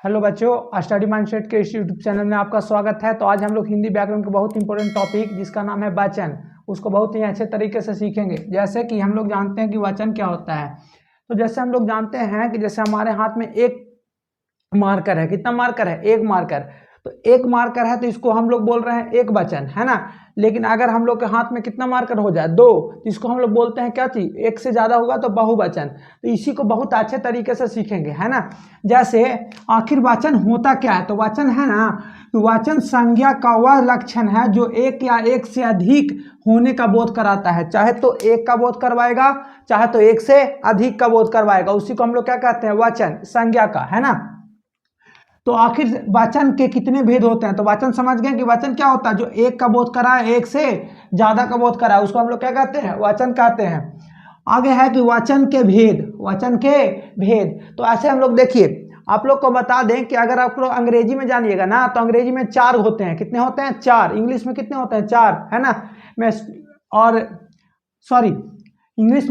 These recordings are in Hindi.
हेलो बच्चों, स्टडी माइंडसेट के इस यूट्यूब चैनल में आपका स्वागत है। तो आज हम लोग हिंदी व्याकरण के बहुत इंपॉर्टेंट टॉपिक जिसका नाम है वचन, उसको बहुत ही अच्छे तरीके से सीखेंगे। जैसे कि हम लोग जानते हैं कि वचन क्या होता है। तो जैसे हम लोग जानते हैं कि जैसे हमारे हाथ में एक मार्कर है, कितना मार्कर है? एक मार्कर। तो एक मार्कर है तो इसको हम लोग बोल रहे हैं एक वचन, है ना। लेकिन अगर हम लोग के हाथ में कितना मार्कर हो जाए? दो, तो इसको हम लोग बोलते हैं क्या चीज? एक से ज्यादा होगा तो बहुवचन। तो इसी को बहुत अच्छे तरीके से सीखेंगे, है ना। जैसे आखिर वचन होता क्या है? तो वचन है ना, तो वचन संज्ञा का वह लक्षण है जो एक या एक से अधिक होने का बोध कराता है। चाहे तो एक का बोध करवाएगा, चाहे तो एक से अधिक का बोध करवाएगा। उसी को हम लोग क्या कहते हैं? वचन, संज्ञा का, है ना। तो आखिर वचन के कितने भेद होते हैं? तो वचन समझ गए कि वचन क्या होता है? जो एक का बोध करा है, एक से ज्यादा का बोध करा है, उसको हम लोग क्या कहते हैं? वचन कहते हैं। आगे है कि वचन के भेद, वचन के भेद। तो ऐसे हम लोग देखिए, आप लोग को बता दें कि अगर आप लोग अंग्रेजी में जानिएगा ना, तो अंग्रेजी में 4 होते हैं। कितने होते हैं? 4। इंग्लिश में कितने होते हैं? 4, है ना। मैं और सॉरी इंग्लिश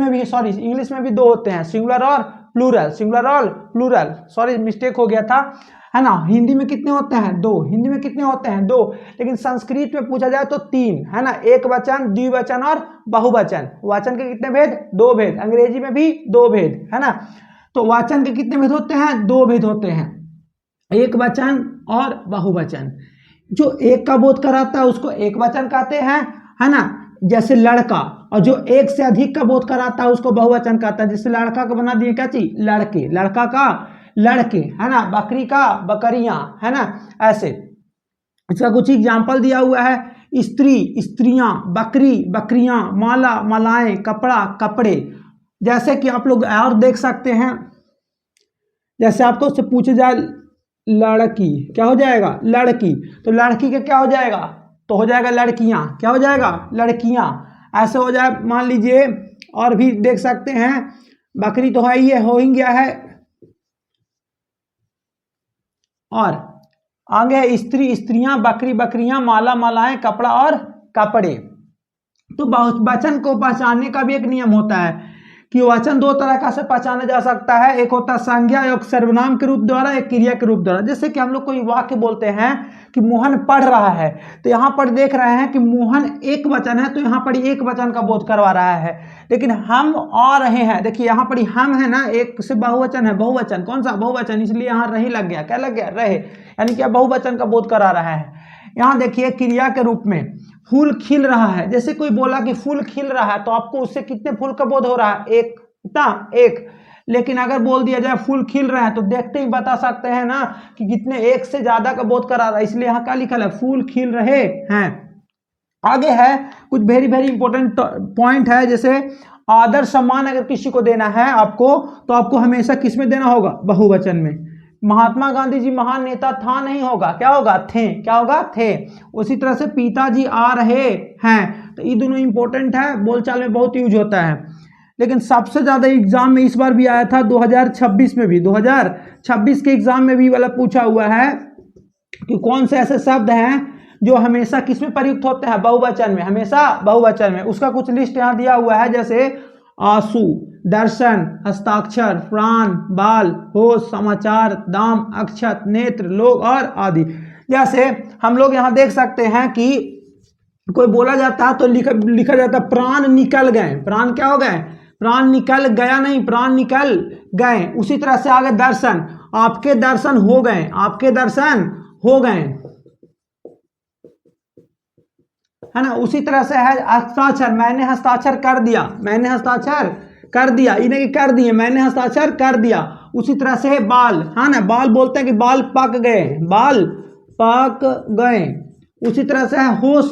में भी 2 होते हैं, सिंगुलर और प्लूरल, सिंगुलर और प्लूरल। सॉरी, मिस्टेक हो गया था, है ना। हिंदी में कितने होते हैं? 2। हिंदी में कितने होते हैं? 2। लेकिन संस्कृत में पूछा जाए तो 3, है ना। एक वचन, द्विवचन और बहुवचन। वचन के कितने भेद? 2 भेद। अंग्रेजी में भी 2 भेद, है ना। तो वचन के कितने भेद होते हैं? 2 भेद होते हैं, एक वचन और बहुवचन। जो एक का बोध कराता है उसको एक वचन कहते हैं, है ना, जैसे लड़का। और जो एक से अधिक का बोध कराता है उसको बहुवचन कहता है। जैसे लड़का का बना दिए क्या चीज? लड़के, लड़का का लड़के, है ना। बकरी का बकरियां, है ना। ऐसे इसका कुछ एग्जाम्पल दिया हुआ है। स्त्री, स्त्रियां, बकरी, बकरियां, माला, मालाएं, कपड़ा, कपड़े। जैसे कि आप लोग और देख सकते हैं, जैसे आपको उससे पूछे जाए लड़की, क्या हो जाएगा? लड़की। तो लड़की का क्या हो जाएगा? तो हो जाएगा लड़कियां। क्या हो जाएगा? लड़कियां। ऐसे हो जाए, मान लीजिए। और भी देख सकते हैं, बकरी तो है ही है, हो ही गया है। और आगे स्त्री, स्त्रियां, बकरी, बकरियां, माला, मालाएं, कपड़ा और कपड़े। तो वचन को पहचानने का भी एक नियम होता है कि वचन 2 तरह का से पहचाना जा सकता है। एक होता है संज्ञा, एक सर्वनाम के रूप द्वारा, एक क्रिया के रूप द्वारा। जैसे कि हम लोग कोई वाक्य बोलते हैं कि मोहन पढ़ रहा है, तो यहाँ पर देख रहे हैं कि मोहन एक वचन है, तो यहाँ पर एक वचन का बोध करवा रहा है। लेकिन हम आ रहे हैं, देखिए यहाँ पर हम है ना, एक से बहुवचन है, बहुवचन। कौन सा? बहुवचन, इसलिए यहाँ रही लग गया। क्या लग गया? रहे, यानी कि बहुवचन का बोध करा रहा है। यहाँ देखिए क्रिया के रूप में फूल खिल रहा है। जैसे कोई बोला कि फूल खिल रहा है, तो आपको उससे कितने फूल का बोध हो रहा है? एक, कितना? एक। लेकिन अगर बोल दिया जाए फूल खिल रहे हैं, तो देखते ही बता सकते हैं ना कि कितने, एक से ज्यादा का बोध करा रहा है। इसलिए यहाँ क्या लिखा है? फूल खिल रहे हैं। आगे है कुछ वेरी वेरी इंपॉर्टेंट पॉइंट है। जैसे आदर सम्मान अगर किसी को देना है आपको, तो आपको हमेशा किस में देना होगा? बहुवचन में। महात्मा गांधी जी महान नेता था नहीं होगा, क्या होगा? थे। क्या होगा? थे। उसी तरह से पिताजी आ रहे हैं, तो ये दोनों इंपॉर्टेंट है, बोलचाल में बहुत यूज होता है। लेकिन सबसे ज्यादा एग्जाम में इस बार भी आया था 2026 में भी, 2026 के एग्जाम में भी वाला पूछा हुआ है कि कौन से ऐसे शब्द हैं जो हमेशा किस में प्रयुक्त होते हैं? बहुवचन में, हमेशा बहुवचन में। उसका कुछ लिस्ट यहाँ दिया हुआ है, जैसे आंसू, दर्शन, हस्ताक्षर, प्राण, बाल, होश, समाचार, दाम, अक्षत, नेत्र, लोग और आदि। जैसे हम लोग यहाँ देख सकते हैं कि कोई बोला जाता है तो लिखा जाता है प्राण निकल गए। प्राण क्या हो गए? प्राण निकल गया नहीं, प्राण निकल गए। उसी तरह से आगे दर्शन, आपके दर्शन हो गए, आपके दर्शन हो गए, है ना। उसी तरह से है हस्ताक्षर, मैंने हस्ताक्षर कर दिया, मैंने हस्ताक्षर कर दिया, इन्हें कर दिए, मैंने हस्ताक्षर कर दिया। उसी तरह से बाल, है ना, बाल बोलते हैं कि बाल पक गए, बाल पक गए। उसी तरह से है होश,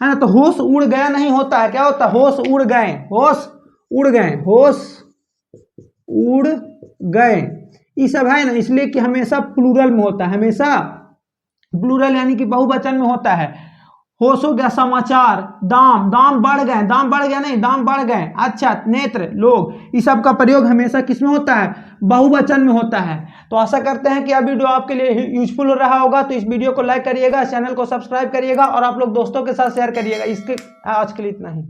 है ना, तो होश उड़ गया नहीं होता है, क्या होता है? होश उड़ गए, होश उड़ गए, होश उड़ गए। ये सब है ना, इसलिए कि हमेशा प्लूरल में होता है, हमेशा प्लूरल यानी कि बहुवचन में होता है। होश हो गया, समाचार, दाम, दाम बढ़ गए, दाम बढ़ गया नहीं, दाम बढ़ गए, अच्छा, नेत्र, लोग, इस सब का प्रयोग हमेशा किसमें होता है? बहुवचन में होता है। तो आशा करते हैं कि यह वीडियो आपके लिए यूजफुल हो रहा होगा। तो इस वीडियो को लाइक करिएगा, चैनल को सब्सक्राइब करिएगा और आप लोग दोस्तों के साथ शेयर करिएगा। इसके आज के लिए इतना ही।